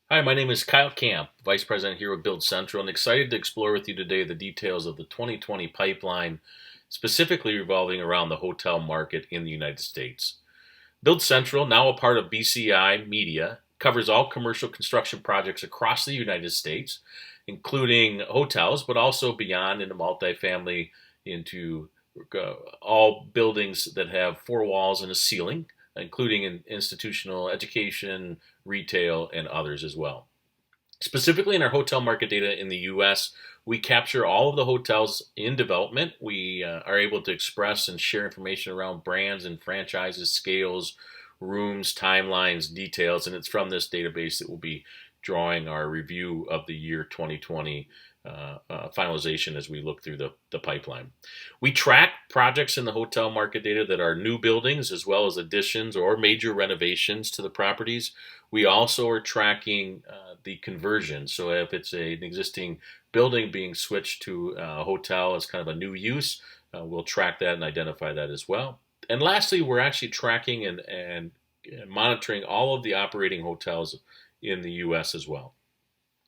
Hi, my name is Kyle Camp, Vice President here at Build Central, and excited to explore with you today the details of the 2020 pipeline, specifically revolving around the hotel market in the United States. Build Central, now a part of BCI Media, covers all commercial construction projects across the United States, including hotels, but also beyond into multifamily, into all buildings that have four walls and a ceiling, including in institutional education, retail, and others as well. Specifically in our hotel market data in the US, we capture all of the hotels in development. We are able to express and share information around brands and franchises, scales, rooms, timelines, details, and it's from this database that we'll be drawing our review of the year 2020 finalization as we look through the pipeline. We track projects in the hotel market data that are new buildings as well as additions or major renovations to the properties. We also are tracking the conversion. So if it's an existing building being switched to a hotel as kind of a new use, we'll track that and identify that as well. And lastly, we're actually tracking and monitoring all of the operating hotels in the U.S. as well.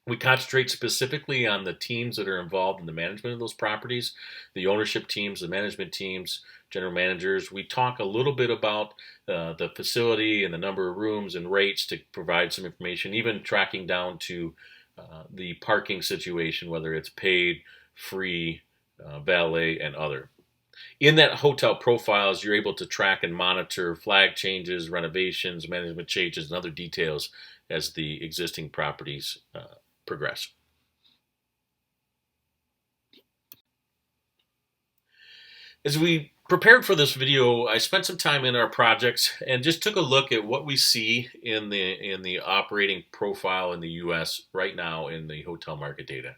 We concentrate specifically on the teams that are involved in the management of those properties, the ownership teams, the management teams, general managers. We talk a little bit about the facility and the number of rooms and rates to provide some information, even tracking down to the parking situation, whether it's paid, free, valet, and other. In that hotel profiles, you're able to track and monitor flag changes, renovations, management changes, and other details as the existing properties progress. As we prepared for this video, I spent some time in our projects and just took a look at what we see in the operating profile in the U.S. right now in the hotel market data.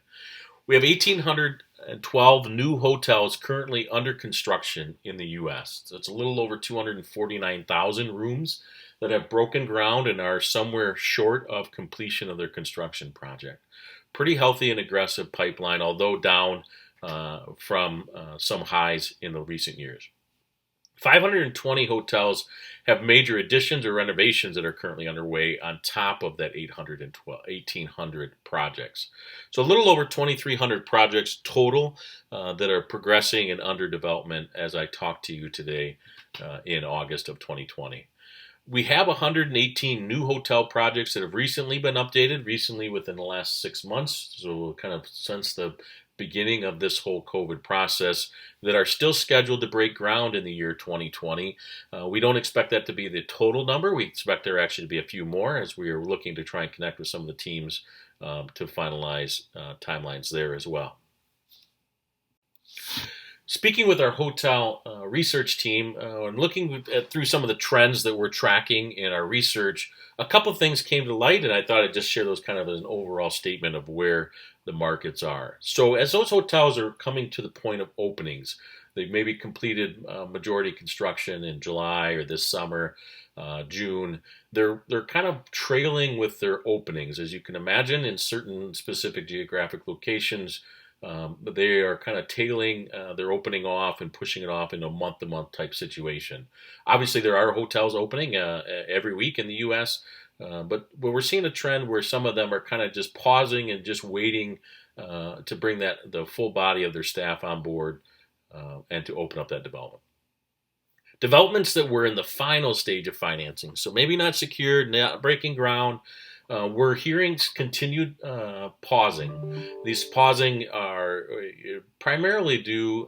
We have 1,812 new hotels currently under construction in the U.S. So it's a little over 249,000 rooms that have broken ground and are somewhere short of completion of their construction project. Pretty healthy and aggressive pipeline, although down from some highs in the recent years. 520 hotels have major additions or renovations that are currently underway on top of that 1,800 projects. So a little over 2,300 projects total that are progressing and under development as I talk to you today in August of 2020. We have 118 new hotel projects that have recently been updated, recently within the last 6 months, so kind of since the beginning of this whole COVID process, that are still scheduled to break ground in the year 2020. We don't expect that to be the total number. We expect there actually to be a few more as we are looking to try and connect with some of the teams to finalize timelines there as well. Speaking with our hotel research team and looking through some of the trends that we're tracking in our research, a couple of things came to light, and I thought I'd just share those kind of as an overall statement of where the markets are. So as those hotels are coming to the point of openings, they've maybe completed majority construction in July or this summer, June. They're kind of trailing with their openings, as you can imagine, in certain specific geographic locations. But they are kind of tailing their opening off and pushing it off into a month-to-month type situation. Obviously, there are hotels opening every week in the U.S., but we're seeing a trend where some of them are kind of just pausing and just waiting to bring the full body of their staff on board and to open up that development. Developments that were in the final stage of financing, so maybe not secured, not breaking ground, we're hearing continued pausing. These pausing are primarily due,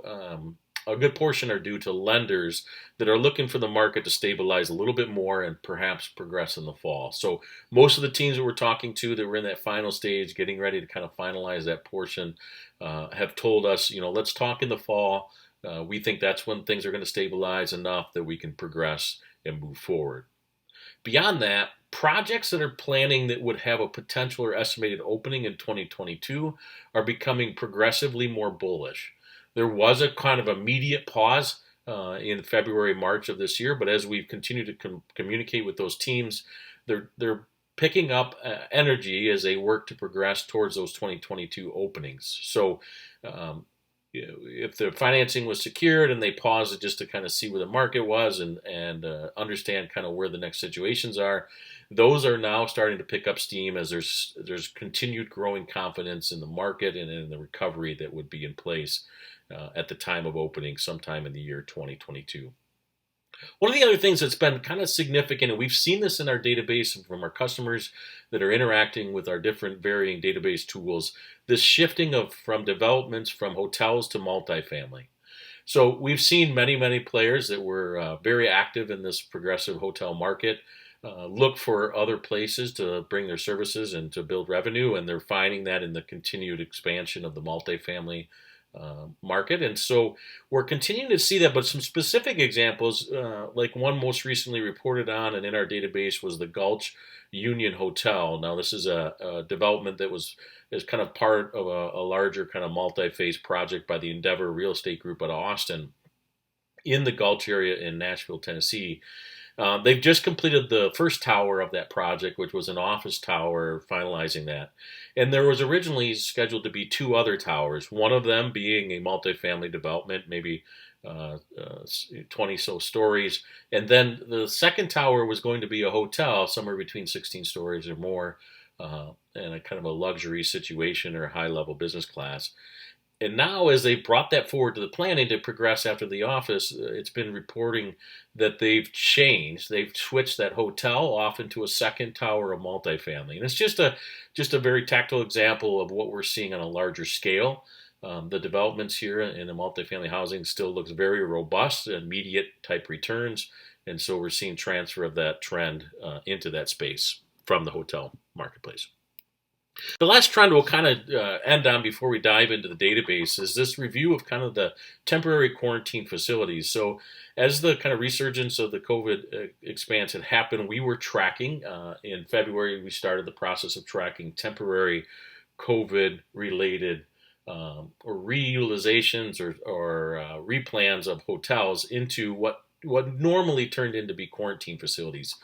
a good portion are due to lenders that are looking for the market to stabilize a little bit more and perhaps progress in the fall. So most of the teams that we're talking to that were in that final stage, getting ready to kind of finalize that portion, have told us, let's talk in the fall. We think that's when things are going to stabilize enough that we can progress and move forward. Beyond that, projects that are planning that would have a potential or estimated opening in 2022 are becoming progressively more bullish. There was a kind of immediate pause in February, March of this year, but as we've continued to communicate with those teams, they're picking up energy as they work to progress towards those 2022 openings. So if the financing was secured and they paused it just to kind of see where the market was and understand kind of where the next situations are, those are now starting to pick up steam as there's continued growing confidence in the market and in the recovery that would be in place at the time of opening sometime in the year 2022. One of the other things that's been kind of significant, and we've seen this in our database and from our customers that are interacting with our different varying database tools, this shifting of from developments from hotels to multifamily. So we've seen many players that were very active in this progressive hotel market look for other places to bring their services and to build revenue, and they're finding that in the continued expansion of the multifamily market. And so we're continuing to see that, but some specific examples, like one most recently reported on and in our database was the Gulch Union Hotel. Now, this is a development that is kind of part of a larger kind of multi-phase project by the Endeavor Real Estate Group out of Austin in the Gulch area in Nashville, Tennessee. They've just completed the first tower of that project, which was an office tower, finalizing that. And there was originally scheduled to be two other towers, one of them being a multifamily development, maybe 20 so stories. And then the second tower was going to be a hotel, somewhere between 16 stories or more, and a kind of a luxury situation or high level business class. And now, as they brought that forward to the planning to progress after the office, it's been reporting that they've changed. They've switched that hotel off into a second tower of multifamily, and it's just a very tactile example of what we're seeing on a larger scale. The developments here in the multifamily housing still looks very robust, immediate type returns, and so we're seeing transfer of that trend into that space from the hotel marketplace. The last trend we'll kind of end on before we dive into the database is this review of kind of the temporary quarantine facilities. So as the kind of resurgence of the COVID expanse had happened, we were tracking. In February, we started the process of tracking temporary COVID-related or reutilizations or replans of hotels into what normally turned into be quarantine facilities.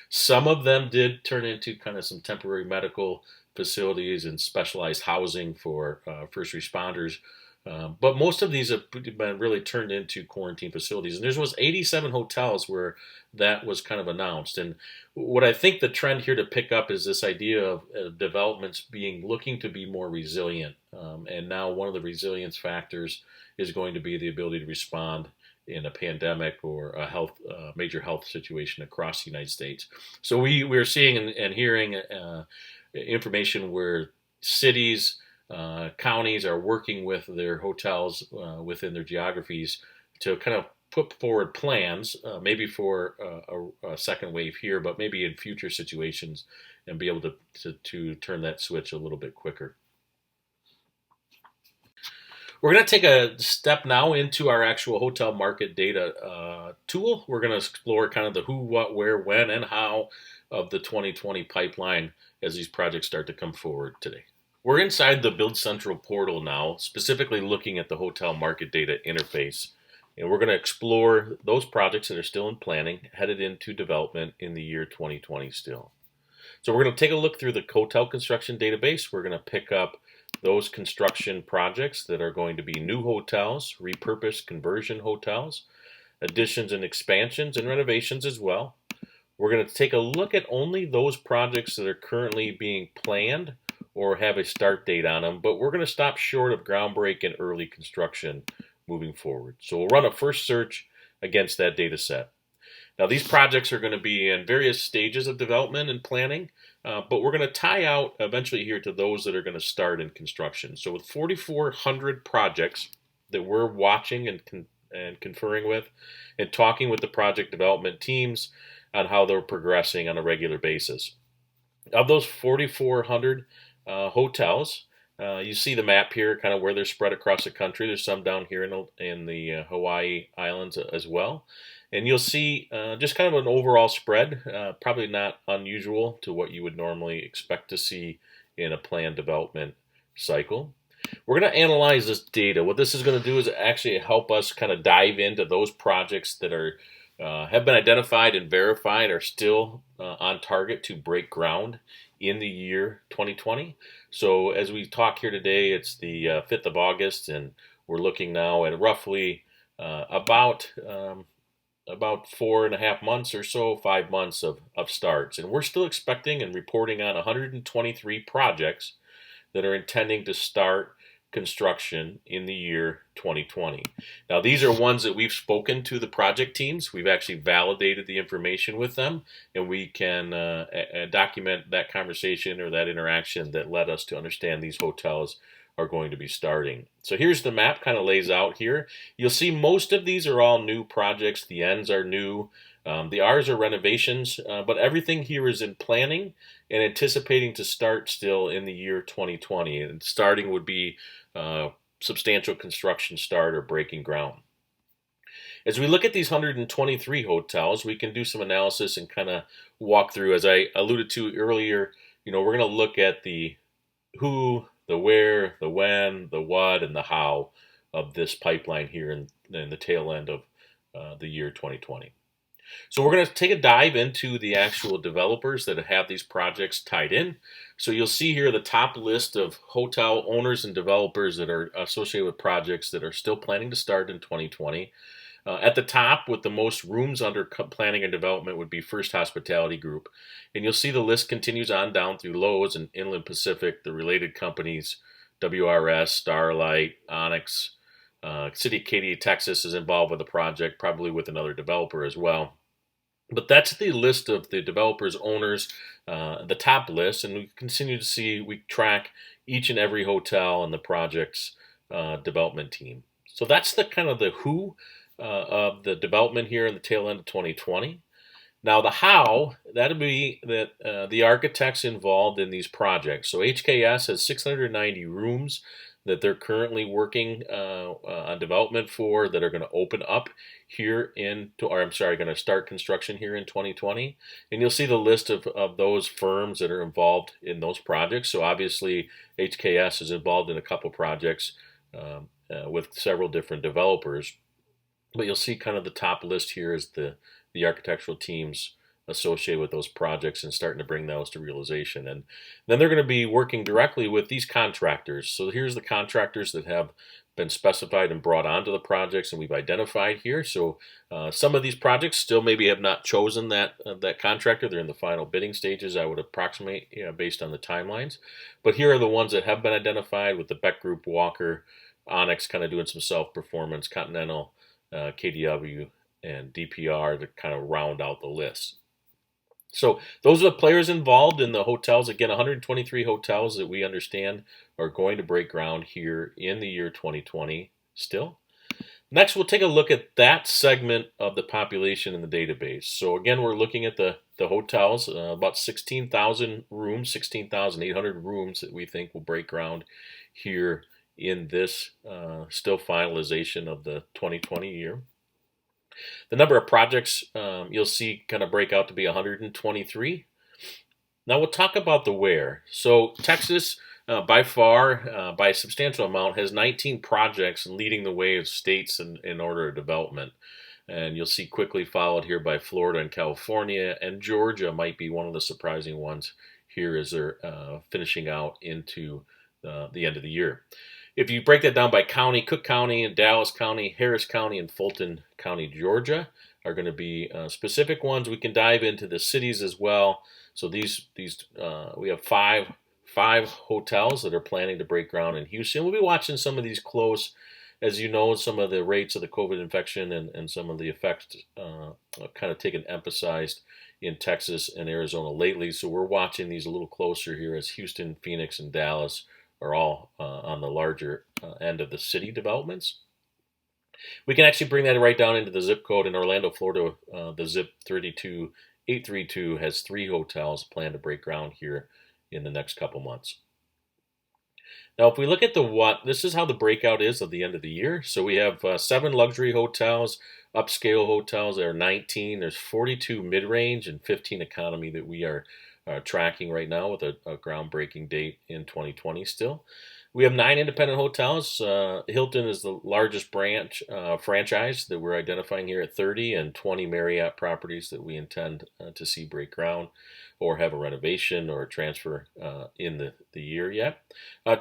Some of them did turn into kind of some temporary medical facilities and specialized housing for first responders. But most of these have been really turned into quarantine facilities. And there was 87 hotels where that was kind of announced. And what I think the trend here to pick up is this idea of developments looking to be more resilient. And now one of the resilience factors is going to be the ability to respond in a pandemic or a major health situation across the United States. So we're seeing and hearing information where cities, counties are working with their hotels within their geographies to kind of put forward plans, maybe for a second wave here, but maybe in future situations, and be able to turn that switch a little bit quicker. We're going to take a step now into our actual hotel market data tool. We're going to explore kind of the who, what, where, when, and how of the 2020 pipeline as these projects start to come forward today. We're inside the Build Central portal now, specifically looking at the hotel market data interface. And we're going to explore those projects that are still in planning, headed into development in the year 2020 still. So we're going to take a look through the hotel construction database. We're going to pick up those construction projects that are going to be new hotels, repurposed conversion hotels, additions and expansions and renovations as well. We're going to take a look at only those projects that are currently being planned or have a start date on them, but we're going to stop short of groundbreak and early construction moving forward. So we'll run a first search against that data set. Now, these projects are going to be in various stages of development and planning, but we're going to tie out eventually here to those that are going to start in construction. So with 4,400 projects that we're watching and conferring with and talking with the project development teams on how they're progressing on a regular basis. Of those 4,400 hotels, you see the map here, kind of where they're spread across the country. There's some down here in the Hawaii Islands as well. And you'll see just kind of an overall spread, probably not unusual to what you would normally expect to see in a planned development cycle. We're going to analyze this data. What this is going to do is actually help us kind of dive into those projects that have been identified and verified are still on target to break ground in the year 2020. So as we talk here today, it's the 5th of August, and We're looking now at roughly about 4.5 months or so, 5 months of starts. And we're still expecting and reporting on 123 projects that are intending to start construction in the year 2020. Now, these are ones that we've spoken to the project teams. We've actually validated the information with them, and we can document that conversation or that interaction that led us to understand these hotels are going to be starting. So here's the map, kind of lays out here. You'll see most of these are all new projects. The ends are new. The R's are renovations, but everything here is in planning and anticipating to start still in the year 2020. And starting would be substantial construction start or breaking ground. As we look at these 123 hotels, we can do some analysis and kind of walk through. As I alluded to earlier, we're going to look at the who, the where, the when, the what, and the how of this pipeline here in the tail end of the year 2020. So we're going to take a dive into the actual developers that have these projects tied in. So you'll see here the top list of hotel owners and developers that are associated with projects that are still planning to start in 2020. At the top, with the most rooms under planning and development, would be First Hospitality Group. And you'll see the list continues on down through Lowe's and Inland Pacific, the related companies, WRS, Starlight, Onyx. City of Katy, Texas is involved with the project, probably with another developer as well. But that's the list of the developers, owners, the top list, and we continue to see, we track each and every hotel and the project's development team. So that's the kind of the who of the development here in the tail end of 2020. Now the how, that'll be that the architects involved in these projects. So HKS has 690 rooms that they're currently working on development for that are going to open up here going to start construction here in 2020. And you'll see the list of those firms that are involved in those projects. So obviously HKS is involved in a couple projects with several different developers. But you'll see kind of the top list here is the architectural teams associated with those projects and starting to bring those to realization. And then they're going to be working directly with these contractors. So here's the contractors that have been specified and brought onto the projects and we've identified here. So some of these projects still maybe have not chosen that contractor. They're in the final bidding stages, I would approximate, based on the timelines. But here are the ones that have been identified with the Beck Group, Walker, Onyx kind of doing some self-performance, Continental, KDW, and DPR to kind of round out the list. So those are the players involved in the hotels. Again, 123 hotels that we understand are going to break ground here in the year 2020 still. Next, we'll take a look at that segment of the population in the database. So again, we're looking at the hotels, about 16,000 rooms, 16,800 rooms that we think will break ground here in this still finalization of the 2020 year. The number of projects you'll see kind of break out to be 123. Now we'll talk about the where. So Texas, by far, by a substantial amount, has 19 projects leading the way of states in order of development. And you'll see quickly followed here by Florida and California, and Georgia might be one of the surprising ones here as they're finishing out into the end of the year. If you break that down by county, Cook County and Dallas County, Harris County, and Fulton County, Georgia are going to be specific ones. We can dive into the cities as well. So these we have five hotels that are planning to break ground in Houston. We'll be watching some of these close. As you know, some of the rates of the COVID infection and some of the effects kind of taken emphasized in Texas and Arizona lately. So we're watching these a little closer here as Houston, Phoenix, and Dallas are all on the larger end of the city developments. We can actually bring that right down into the zip code in Orlando, Florida. The zip 32832 has 3 hotels planned to break ground here in the next couple months. Now, if we look at the what, this is how the breakout is at the end of the year. So we have 7 luxury hotels, upscale hotels. There are 19. There's 42 mid-range and 15 economy that we are tracking right now with a groundbreaking date in 2020 still. We have 9 independent hotels. Hilton is the largest branch franchise that we're identifying here at 30, and 20 Marriott properties that we intend to see break ground or have a renovation or a transfer in the year yet.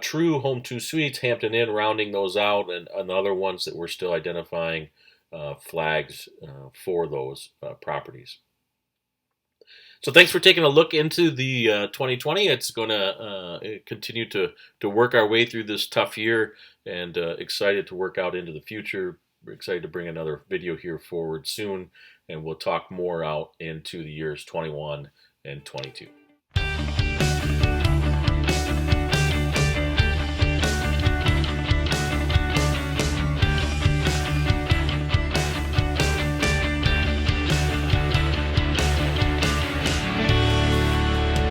True Home 2 Suites, Hampton Inn, rounding those out, and other ones that we're still identifying flags for those properties. So thanks for taking a look into the 2020. It's going to continue to work our way through this tough year, and excited to work out into the future. We're excited to bring another video here forward soon, and we'll talk more out into the years 21 and 22.